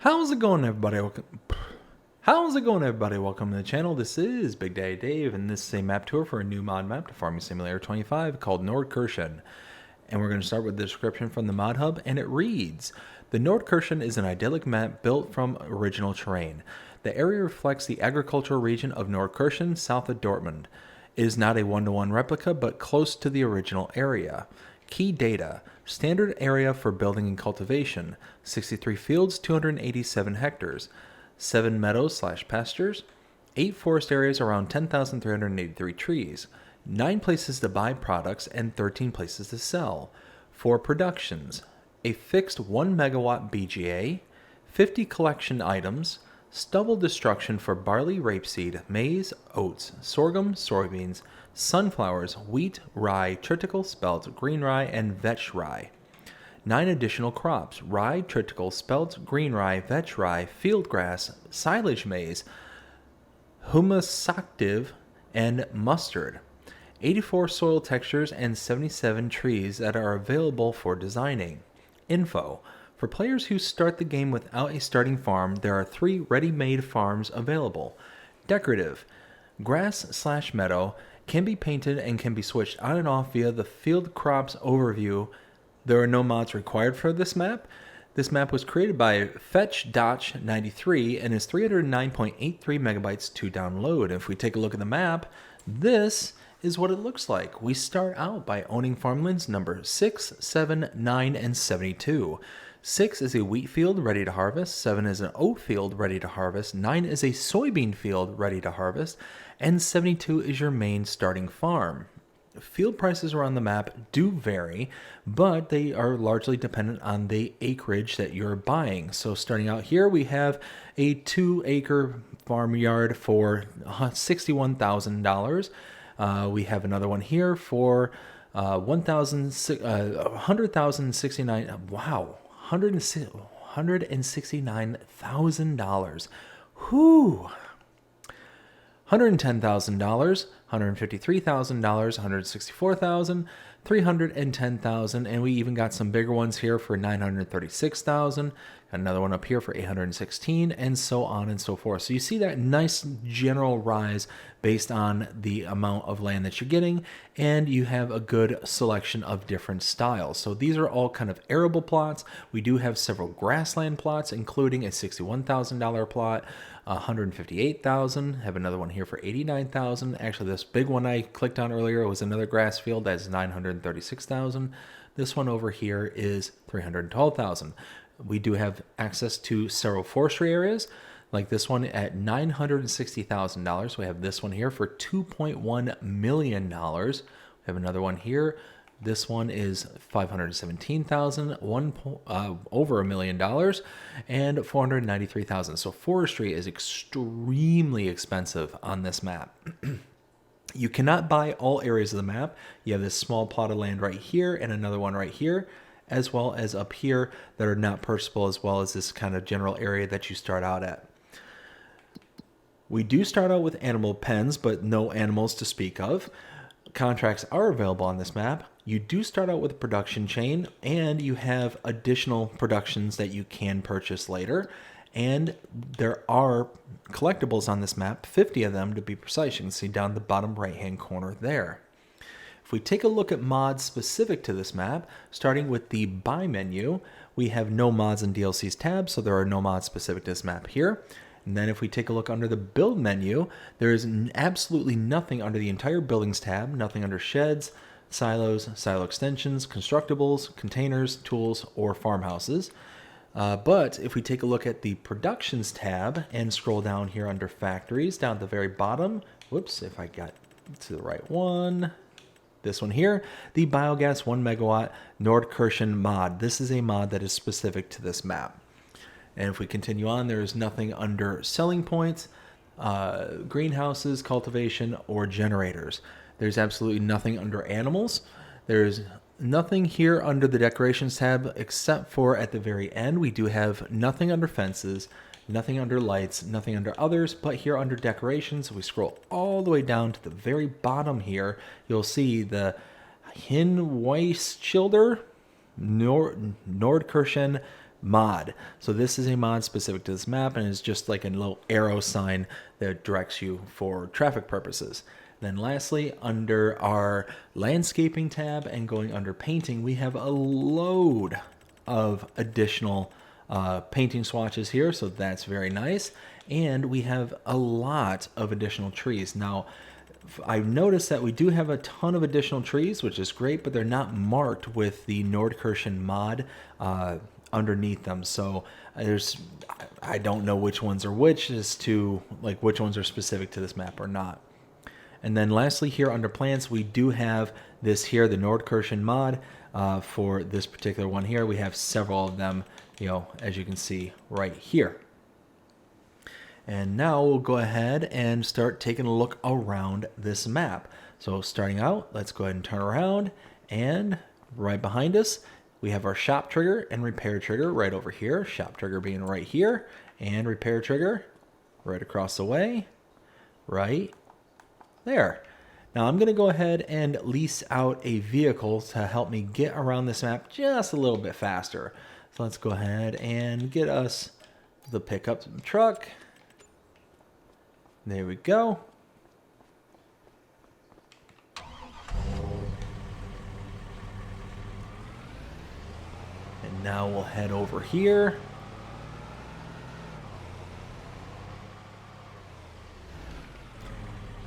How's it going, everybody? How's it going, everybody? Welcome to the channel. This is Big Daddy Dave, and this is a map tour for a new mod map to Farming Simulator 25 called Nordkirchen. And we're going to start with the description from the mod hub, and it reads: The Nordkirchen is an idyllic map built from original terrain. The area reflects the agricultural region of Nordkirchen, south of Dortmund. It is not a one-to-one replica, but close to the original area. Key data: standard area for building and cultivation, 63 fields, 287 hectares, 7 meadows/pastures, 8 forest areas around 10,383 trees, 9 places to buy products and 13 places to sell, 4 productions, a fixed 1 megawatt BGA, 50 collection items, stubble destruction for barley, rapeseed, maize, oats, sorghum, soybeans, sunflowers, wheat, rye, triticale, spelt, green rye, and vetch rye. 9 additional crops: rye, triticale, spelt, green rye, vetch rye, field grass, silage maize, humusactive, and mustard. 84 soil textures and 77 trees that are available for designing. Info: for players who start the game without a starting farm, there are 3 ready-made farms available. Decorative: grass/meadow can be painted and can be switched on and off via the field crops overview. There are no mods required for this map. This map was created by FetchDotch93 and is 309.83 megabytes to download. If we take a look at the map, this is what it looks like. We start out by owning farmlands number 6, 7, 9, and 72. 6 is a wheat field ready to harvest, 7 is an oat field ready to harvest, 9 is a soybean field ready to harvest, and 72 is your main starting farm. Field prices around the map do vary, but they are largely dependent on the acreage that you're buying. So starting out here, we have a 2-acre farmyard for $61,000. We have another one here for $169,000. Wow, $169,000. Whoo! $110,000, $153,000, $164,000, $310,000, and we even got some bigger ones here for $936,000, another one up here for $816,000, and so on and so forth. So you see that nice general rise based on the amount of land that you're getting, and you have a good selection of different styles. So these are all kind of arable plots. We do have several grassland plots, including a $61,000 plot, $158,000. Have another one here for $89,000. Actually, this big one I clicked on earlier was another grass field. That's $936,000. This one over here is $312,000. We do have access to several forestry areas, like this one at $960,000. We have this one here for $2.1 million. We have another one here. This one is $517,000, over $1 million, and $493,000. So forestry is extremely expensive on this map. You cannot buy all areas of the map. You have this small plot of land right here and another one right here, as well as up here that are not purchasable, as well as this kind of general area that you start out at. We do start out with animal pens, but no animals to speak of. Contracts are available on this map. You do start out with a production chain, and you have additional productions that you can purchase later. And there are collectibles on this map, 50 of them to be precise. You can see down the bottom right-hand corner there. If we take a look at mods specific to this map, starting with the Buy menu, we have no mods and DLCs tab, so there are no mods specific to this map here. And then if we take a look under the Build menu, there is absolutely nothing under the entire Buildings tab, nothing under Sheds, Silos, Silo Extensions, Constructibles, Containers, Tools, or Farmhouses. But if we take a look at the Productions tab and scroll down here under Factories, down at the very bottom, whoops, if I got to the right one, this one here, the Biogas 1 megawatt Nordkirchen mod. This is a mod that is specific to this map. And if we continue on, there is nothing under selling points, greenhouses, cultivation, or generators. There's absolutely nothing under animals. There's nothing here under the decorations tab, except for at the very end, we do have nothing under fences, nothing under lights, nothing under others, but here under decorations, we scroll all the way down to the very bottom here, you'll see the Hinweisschilder, Nordkirchen mod. So this is a mod specific to this map, and it's just like a little arrow sign that directs you for traffic purposes. Then lastly, under our landscaping tab and going under painting, we have a load of additional painting swatches here, so that's very nice. And we have a lot of additional trees. Now, I've noticed that we do have a ton of additional trees, which is great, but they're not marked with the Nordkirchen mod underneath them. So I don't know which ones are which, as to like which ones are specific to this map or not. And then lastly, here under plants, we do have this here, the Nordkirchen mod. For this particular one here, we have several of them, as you can see right here. And now we'll go ahead and start taking a look around this map. So starting out, let's go ahead and turn around, and right behind us, we have our shop trigger and repair trigger right over here. Shop trigger being right here, and repair trigger right across the way, right there. Now I'm going to go ahead and lease out a vehicle to help me get around this map just a little bit faster. So let's go ahead and get us the pickup truck. There we go. And now we'll head over here.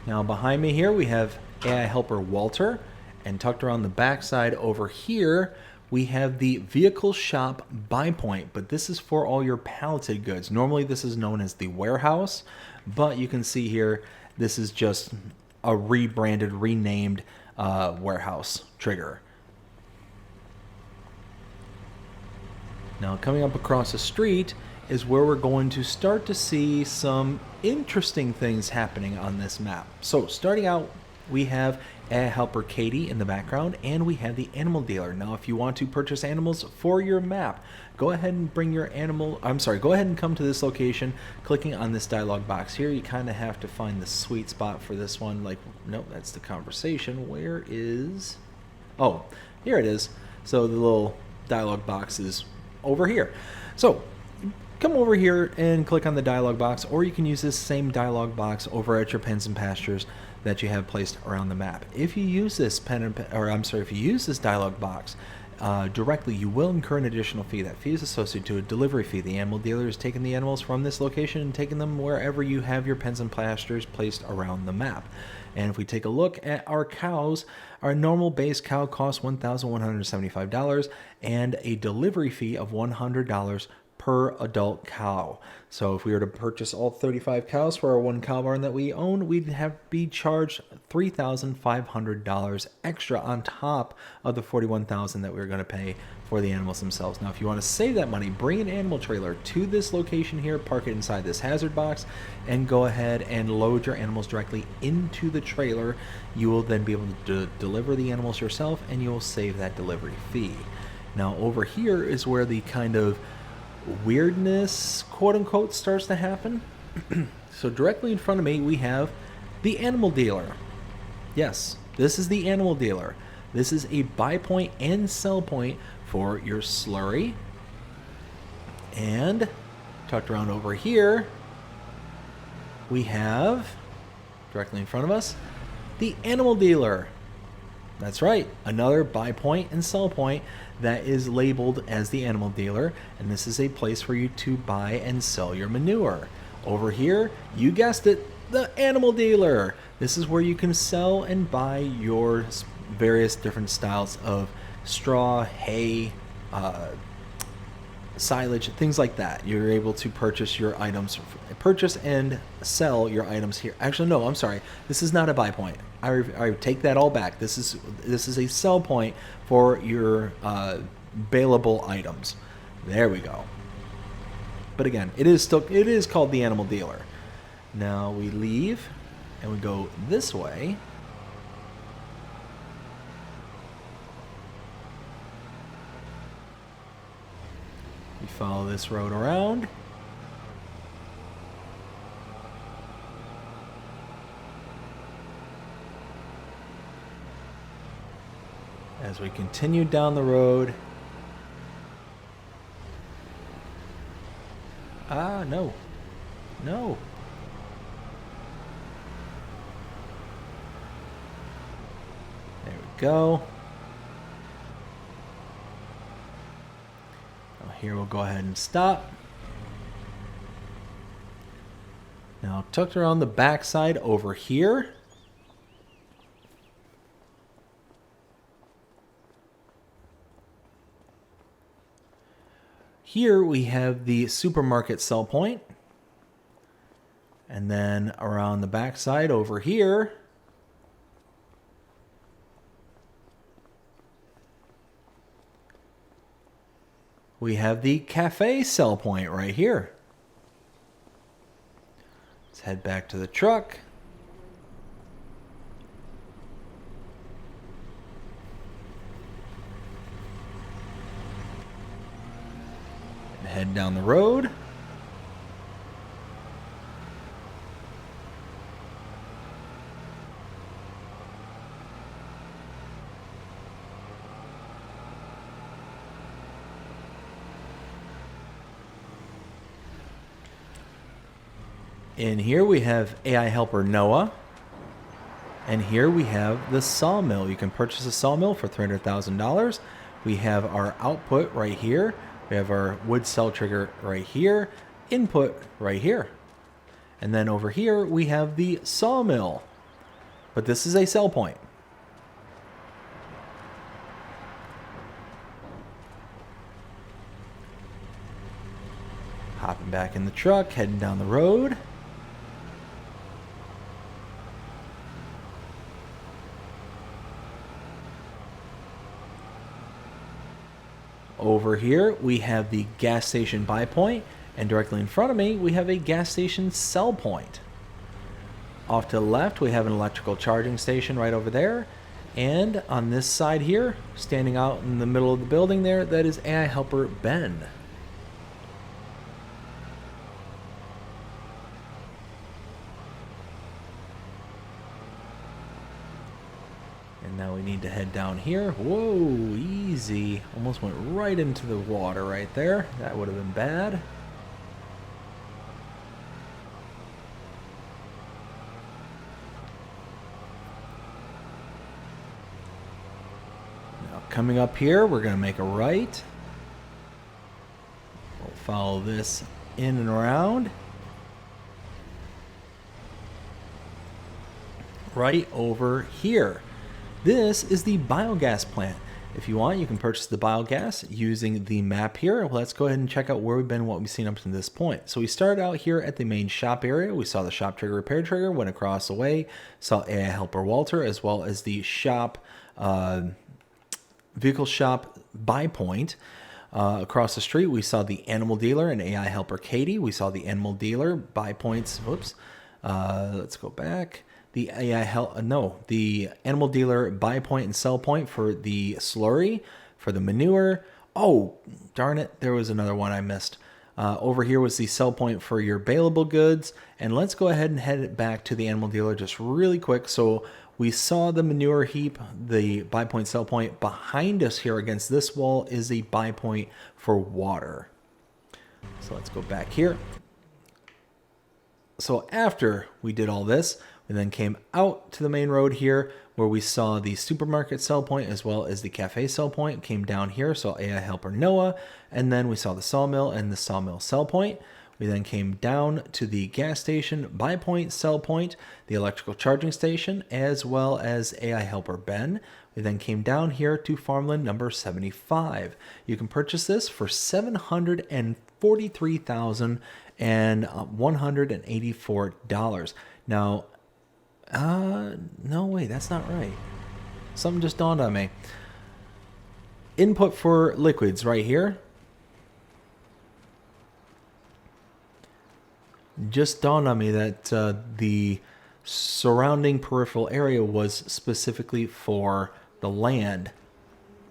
Now behind me here we have AI helper Walter, and tucked around the backside over here we have the vehicle shop buy point, but this is for all your palleted goods. Normally this is known as the warehouse, but you can see here this is just a rebranded, renamed warehouse trigger. Now coming up across the street is where we're going to start to see some interesting things happening on this map. So starting out, we have a helper Katie in the background, and we have the animal dealer. Now if you want to purchase animals for your map, go ahead and bring your animal, go ahead and come to this location, clicking on this dialog box here. You kind of have to find the sweet spot for this one. Like, nope, that's the conversation. Where is, oh, here it is. So the little dialog box is over here. So come over here and click on the dialog box, or you can use this same dialog box over at your pens and pastures that you have placed around the map. If you use this if you use this dialog box directly, you will incur an additional fee. That fee is associated to a delivery fee. The animal dealer is taking the animals from this location and taking them wherever you have your pens and pastures placed around the map. And if we take a look at our cows, our normal base cow costs $1,175 and a delivery fee of $100 per adult cow. So if we were to purchase all 35 cows for our one cow barn that we own, we'd be charged $3,500 extra on top of the $41,000 that we're going to pay for the animals themselves. Now if you want to save that money, bring an animal trailer to this location here, park it inside this hazard box, and go ahead and load your animals directly into the trailer. You will then be able to deliver the animals yourself, and you will save that delivery fee. Now over here is where the kind of weirdness, quote unquote, starts to happen. So directly in front of me we have the animal dealer. Yes, this is the animal dealer. This is a buy point and sell point for your slurry. And tucked around over here we have, directly in front of us, the animal dealer. That's right, another buy point and sell point that is labeled as the animal dealer, and this is a place for you to buy and sell your manure. Over here, you guessed it, the animal dealer. This is where you can sell and buy your various different styles of straw, hay, silage, things like that. You're able to purchase your items, purchase and sell your items here. Actually, no, I'm sorry. This is not a buy point. I take that all back. This is a sell point for your bailable items. There we go. But again, it is called the animal dealer. Now we leave and we go this way. We follow this road around. As we continue down the road, Ah, no. No. There we go. Now here we'll go ahead and stop. Now tucked around the backside over here. Here we have the supermarket sell point. And then around the backside over here, we have the cafe sell point right here. Let's head back to the truck. And head down the road. In here we have AI helper Noah. And here we have the sawmill. You can purchase a sawmill for $300,000. We have our output right here. We have our wood cell trigger right here. Input right here. And then over here we have the sawmill. But this is a sell point. Hopping back in the truck, heading down the road. Over here, we have the gas station buy point, and directly in front of me, we have a gas station sell point. Off to the left, we have an electrical charging station right over there, and on this side here, standing out in the middle of the building there, that is AI helper Ben. And now we need to head down here. Whoa, easy. Almost went right into the water right there. That would have been bad. Now coming up here, we're going to make a right. We'll follow this in and around. Right over here. This is the biogas plant. If you want, you can purchase the biogas using the map here. Let's go ahead and check out where we've been, what we've seen up to this point. So we started out here at the main shop area. We saw the shop trigger repair trigger, went across the way, saw AI helper Walter, as well as the shop, vehicle shop buy point. Across the street, we saw the animal dealer and AI helper Katie. We saw the animal dealer buy points. Whoops. Let's go back. The the animal dealer buy point and sell point for the slurry, for the manure. Oh, darn it. There was another one I missed. Over here was the sell point for your baleable goods. And let's go ahead and head back to the animal dealer just really quick. So we saw the manure heap, the buy point, sell point. Behind us here against this wall is a buy point for water. So let's go back here. So after we did all this, we then came out to the main road here where we saw the supermarket sell point as well as the cafe sell point. Came down here, saw AI helper Noah, and then we saw the sawmill and the sawmill sell point. We then came down to the gas station buy point, sell point, the electrical charging station, as well as AI helper Ben. We then came down here to farmland number 75. You can purchase this for $743,184. Now, no, wait, that's not right. Something just dawned on me. Input for liquids right here. Just dawned on me that the surrounding peripheral area was specifically for the land,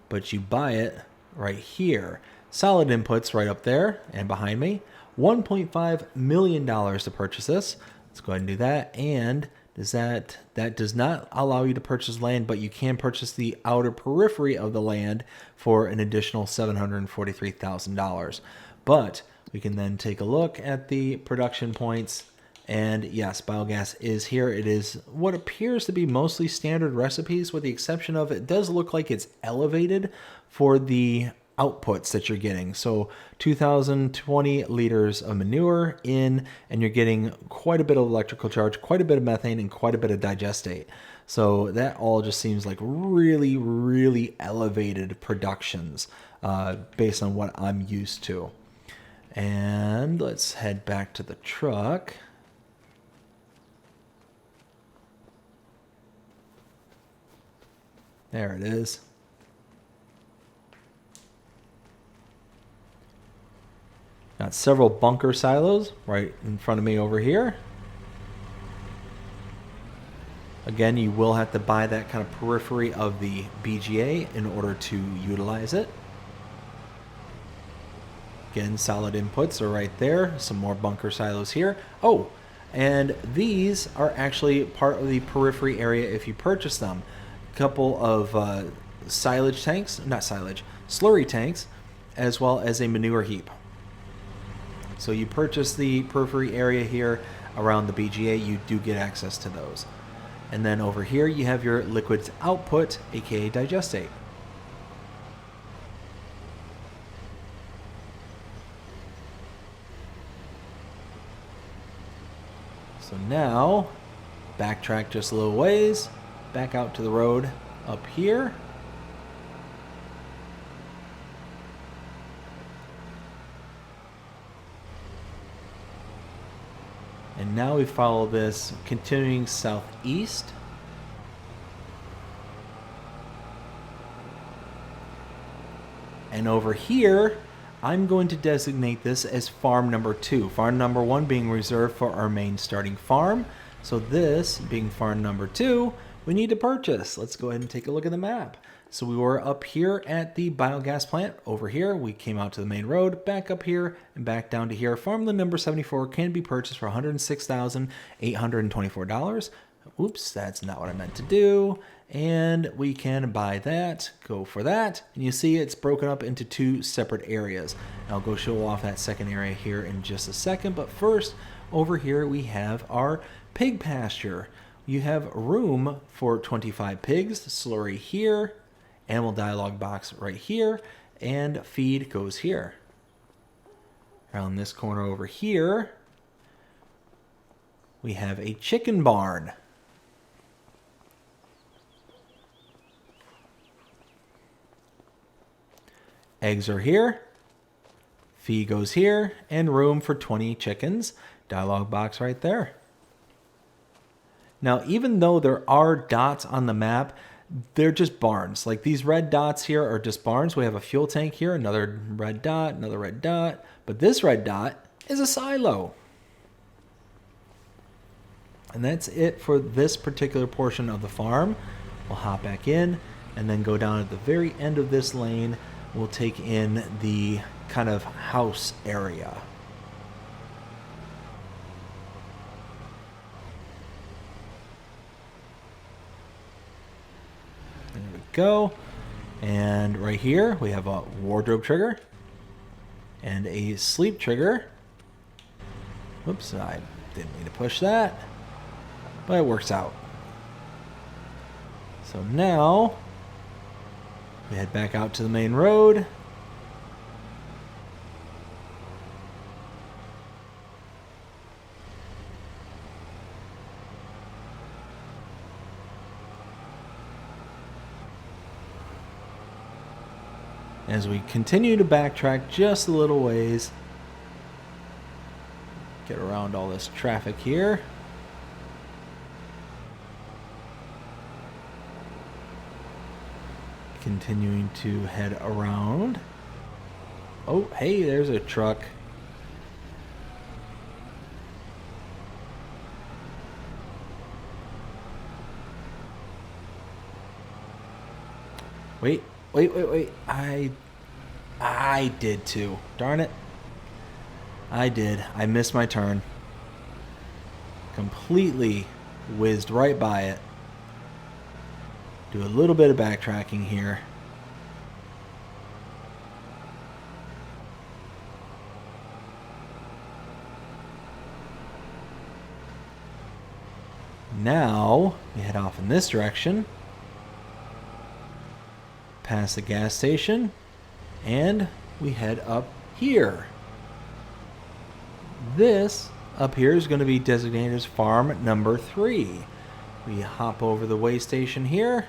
but you buy it right here. Solid inputs right up there and behind me. $1.5 million to purchase this. Let's go ahead and do that. And that does not allow you to purchase land, but you can purchase the outer periphery of the land for an additional $743,000. But We can then take a look at the production points. And yes, biogas is here. It is what appears to be mostly standard recipes, with the exception of it does look like it's elevated for the outputs that you're getting. So 2020 liters of manure in, and you're getting quite a bit of electrical charge, quite a bit of methane, and quite a bit of digestate. So that all just seems like really, really elevated productions based on what I'm used to. And let's head back to the truck. There it is. Got several bunker silos right in front of me over here. Again, you will have to buy that kind of periphery of the BGA in order to utilize it. Again, solid inputs are right there. Some more bunker silos here. Oh, and these are actually part of the periphery area if you purchase them. A couple of silage tanks, not silage, slurry tanks, as well as a manure heap. So you purchase the periphery area here around the BGA, you do get access to those. And then over here you have your liquids output, aka digestate. So now, backtrack just a little ways, back out to the road up here. And now we follow this, continuing southeast. And over here, I'm going to designate this as farm number 2. Farm number 1 being reserved for our main starting farm. So this being farm number 2, we need to purchase. Let's go ahead and take a look at the map. So we were up here at the biogas plant. Over here, we came out to the main road, back up here, and back down to here. Farmland number 74 can be purchased for $106,824. Oops, that's not what I meant to do. And we can buy that, go for that. And you see it's broken up into 2 separate areas. I'll go show off that second area here in just a second. But first, over here we have our pig pasture. You have room for 25 pigs, slurry here, animal dialogue box right here, and feed goes here. Around this corner over here, we have a chicken barn. Eggs are here, feed goes here, and room for 20 chickens. Dialogue box right there. Now, even though there are dots on the map, they're just barns. Like these red dots here are just barns. We have a fuel tank here, another red dot, another red dot. But this red dot is a silo. And that's it for this particular portion of the farm. We'll hop back in and then go down at the very end of this lane. We'll take in the kind of house area. There we go. And right here we have a wardrobe trigger and a sleep trigger. Whoops, I didn't mean to push that, but it works out. So now we head back out to the main road. As we continue to backtrack just a little ways, get around all this traffic here. Continuing to head around. Oh, hey, there's a truck. Wait. I did too. Darn it. I did. I missed my turn. Completely whizzed right by it. Do a little bit of backtracking here. Now we head off in this direction, past the gas station, and we head up here. This up here is going to be designated as farm number 3. We hop over the way station here,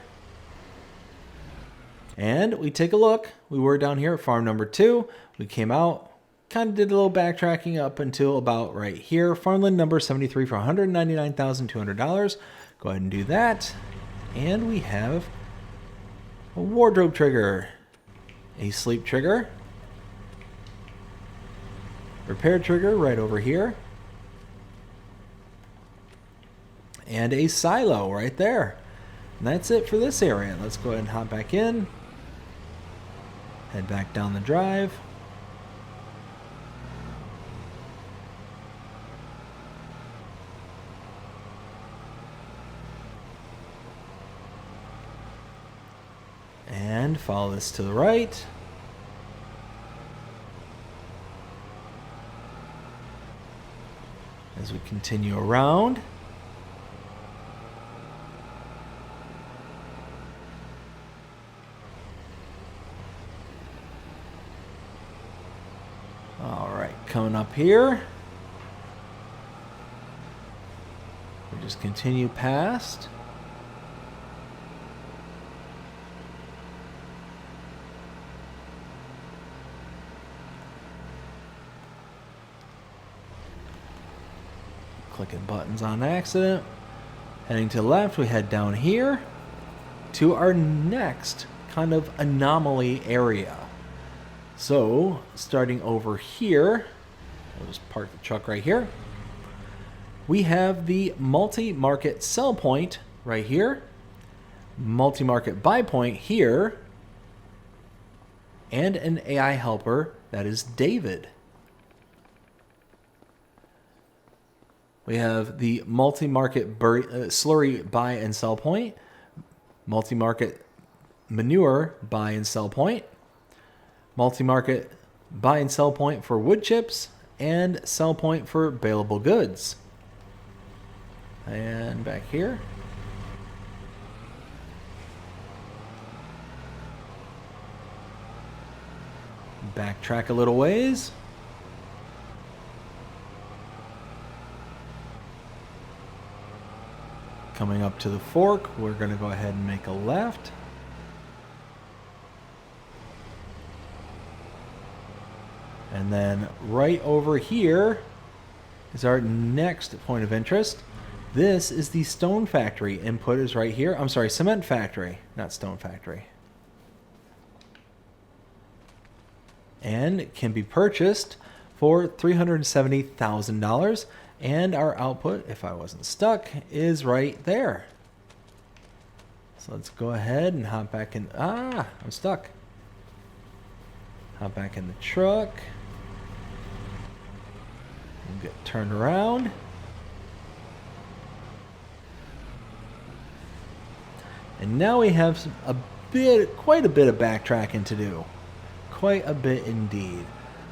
and we take a look. We were down here at farm number 2. We came out, kind of did a little backtracking up until about right here. Farmland number 73 for $199,200. Go ahead and do that. And we have a wardrobe trigger, a sleep trigger, repair trigger right over here, and a silo right there. And that's it for this area. Let's go ahead and hop back in, head back down the drive. And follow this to the right. As we continue around. All right, coming up here. We just continue past. Clicking buttons on accident. Heading to the left, we head down here to our next kind of anomaly area. So, starting over here, I'll just park the truck right here. We have the multi-market sell point right here, multi-market buy point here, and an AI helper that is David. We have the multi-market slurry buy and sell point, multi-market manure buy and sell point, multi-market buy and sell point for wood chips, and sell point for baleable goods. And back here. Backtrack a little ways. Coming up to the fork, we're going to go ahead and make a left. And then right over here is our next point of interest. This is the stone factory. Input is right here. I'm sorry, cement factory, not stone factory. And it can be purchased for $370,000. And our output, if I wasn't stuck, is right there. So let's go ahead and hop back in. I'm stuck. Hop back in the truck. And get turned around. And now we have quite a bit of backtracking to do. Quite a bit indeed.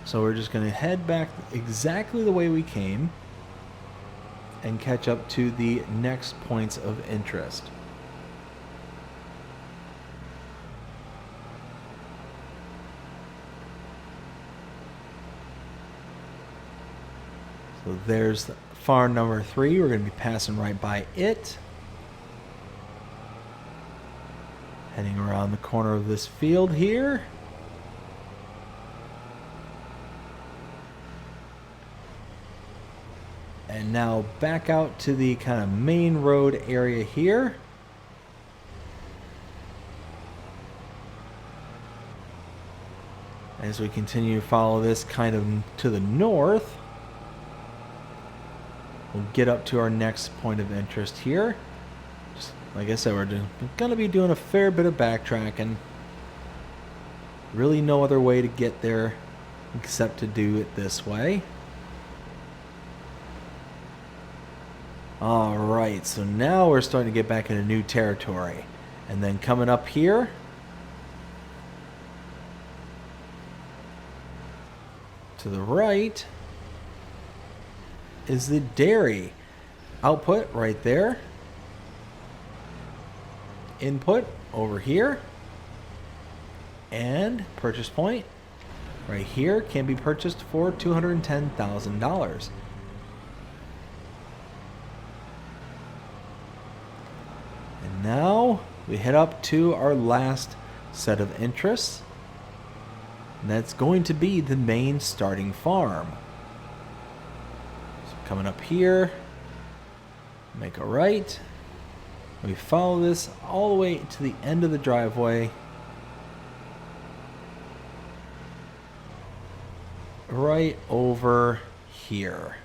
So we're just going to head back exactly the way we came and catch up to the next points of interest. So there's farm number 3. We're going to be passing right by it. Heading around the corner of this field here. And now back out to the kind of main road area here. As we continue to follow this kind of to the north, we'll get up to our next point of interest here. Just like I said, we're going to be doing a fair bit of backtracking. Really no other way to get there except to do it this way. Alright, so now we're starting to get back into new territory. And then coming up here, to the right, is the dairy output right there. input over here. And purchase point right here can be purchased for $210,000. And now we head up to our last set of interests. And that's going to be the main starting farm. So coming up here, make a right. We follow this all the way to the end of the driveway. Right over here.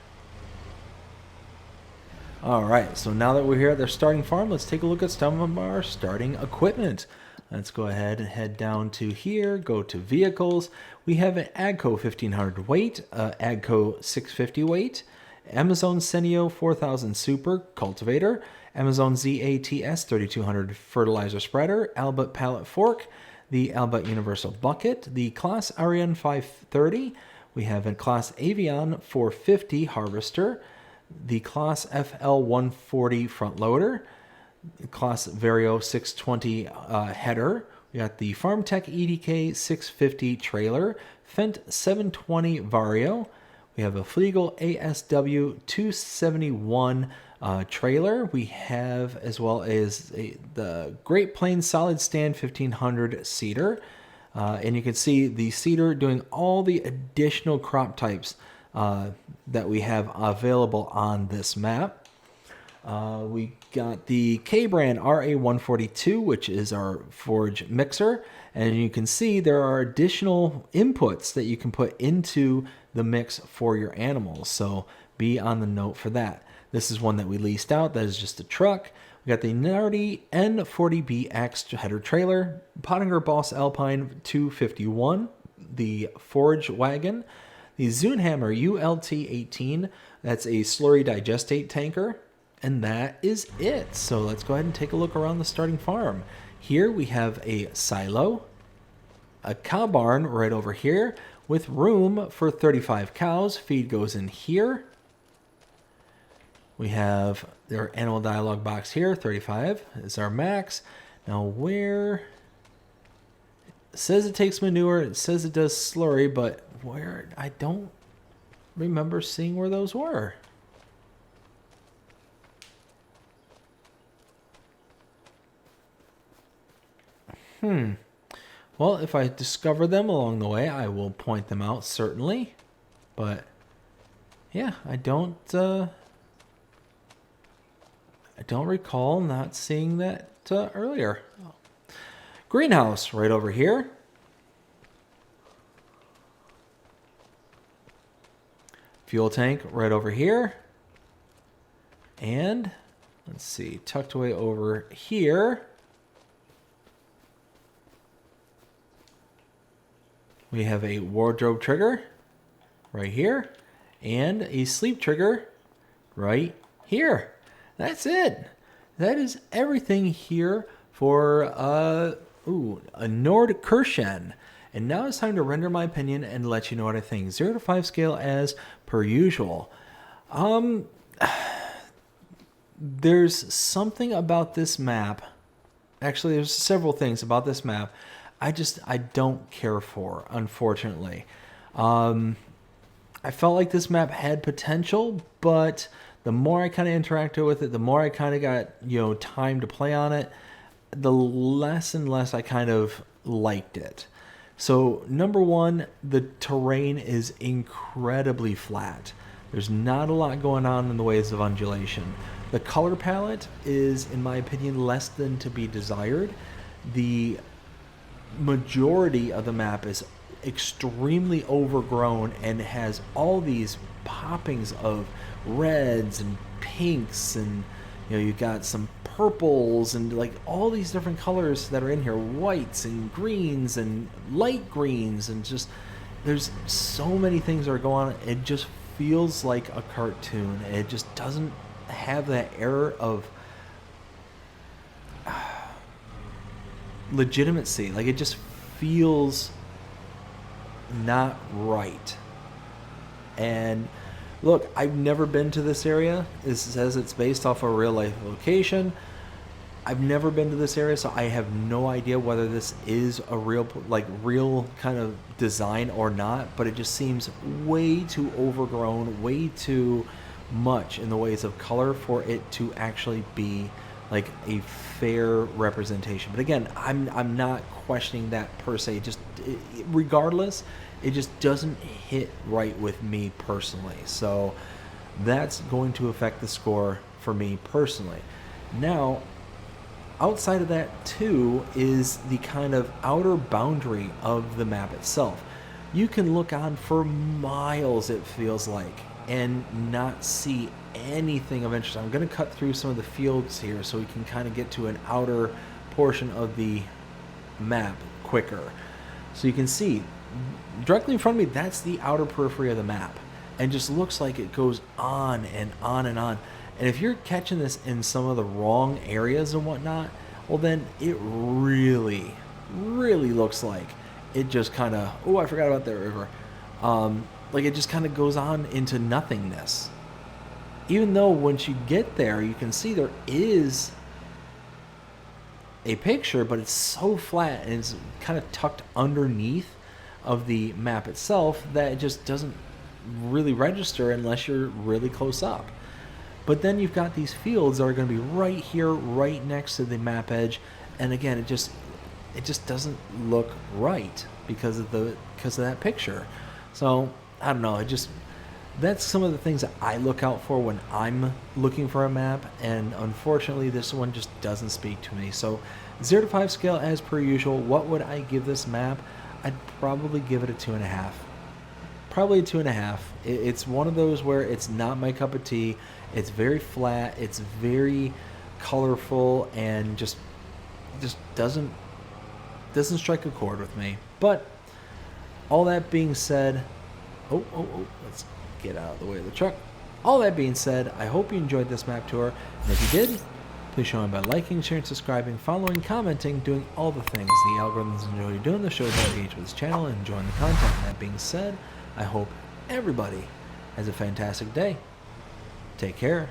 Alright, so now that we're here at their starting farm, let's take a look at some of our starting equipment. Let's go ahead and head down to here, go to vehicles. We have an AGCO 1500 weight, AGCO 650 weight, Amazon Senio 4000 Super cultivator, Amazon ZATS 3200 fertilizer spreader, Albert pallet fork, the Albert universal bucket, the Claas Ariane 530. We have a Claas Avion 450 harvester, the Claas FL 140 front loader, Claas Vario 620 header. We got the FarmTech EDK 650 trailer, Fendt 720 Vario. We have a Flegel ASW 271 trailer. We have as well as the Great Plains Solid Stand 1500 seeder. And you can see the seeder doing all the additional crop types that we have available on this map. We got the K-Brand RA142, which is our forage mixer. And you can see there are additional inputs that you can put into the mix for your animals. So be on the note for that. This is one that we leased out. That is just a truck. We got the Nardi N40BX header trailer, Pottinger Boss Alpine 251, the forage wagon, the Zunhammer ULT18, that's a slurry digestate tanker, and that is it. So let's go ahead and take a look around the starting farm. Here we have a silo, a cow barn right over here with room for 35 cows. Feed goes in here. We have their animal dialogue box here, 35 is our max. Now where, it says it takes manure, it says it does slurry, but where, I don't remember seeing where those were. Well, if I discover them along the way, I will point them out, certainly. But, yeah, I don't recall not seeing that earlier. Greenhouse right over here. Fuel tank right over here. And, let's see, tucked away over here, we have a wardrobe trigger right here and a sleep trigger right here. That's it. That is everything here for a Nordkirchen. And now it's time to render my opinion and let you know what I think. 0 to 5 scale as per usual. There's something about this map. Actually, there's several things about this map I don't care for, unfortunately. I felt like this map had potential, but the more I kind of interacted with it, the more I kind of got, time to play on it, the less and less I kind of liked it. So, number one, the terrain is incredibly flat. There's not a lot going on in the ways of undulation. The color palette is, in my opinion, less than to be desired. The majority of the map is extremely overgrown and has all these poppings of reds and pinks, and you got some purples and like all these different colors that are in here, whites and greens and light greens, and just there's so many things that are going on. It just feels like a cartoon. It just doesn't have that air of legitimacy. Like, it just feels not right. And look, I've never been to this area. It says it's based off a real life location. I've never been to this area, so I have no idea whether this is a real kind of design or not, but it just seems way too overgrown, way too much in the ways of color for it to actually be like a fair representation. But again, I'm not questioning that per se. Regardless, it just doesn't hit right with me personally. So that's going to affect the score for me personally. Now, outside of that too is the kind of outer boundary of the map itself. You can look on for miles, it feels like, and not see anything of interest. I'm going to cut through some of the fields here so we can kind of get to an outer portion of the map quicker. So you can see directly in front of me, that's the outer periphery of the map, and just looks like it goes on and on and on. And if you're catching this in some of the wrong areas and whatnot, well then it really, really looks like it just kind of, oh, I forgot about that river. Like it just kind of goes on into nothingness. Even though once you get there, you can see there is a picture, but it's so flat and it's kind of tucked underneath of the map itself that it just doesn't really register unless you're really close up. But then you've got these fields that are going to be right here, right next to the map edge, and again, it just doesn't look right because of that picture. So I don't know. That's some of the things that I look out for when I'm looking for a map, and unfortunately, this one just doesn't speak to me. So 0 to 5 scale as per usual. What would I give this map? I'd probably give it a 2.5. Probably a 2.5. It's one of those where it's not my cup of tea. It's very flat. It's very colorful and just doesn't strike a chord with me. But all that being said, let's get out of the way of the truck. All that being said, I hope you enjoyed this map tour. And if you did, please show me by liking, sharing, subscribing, following, commenting, doing all the things the algorithms enjoy you doing. The show that engage with this channel and enjoying the content. And that being said, I hope everybody has a fantastic day. Take care.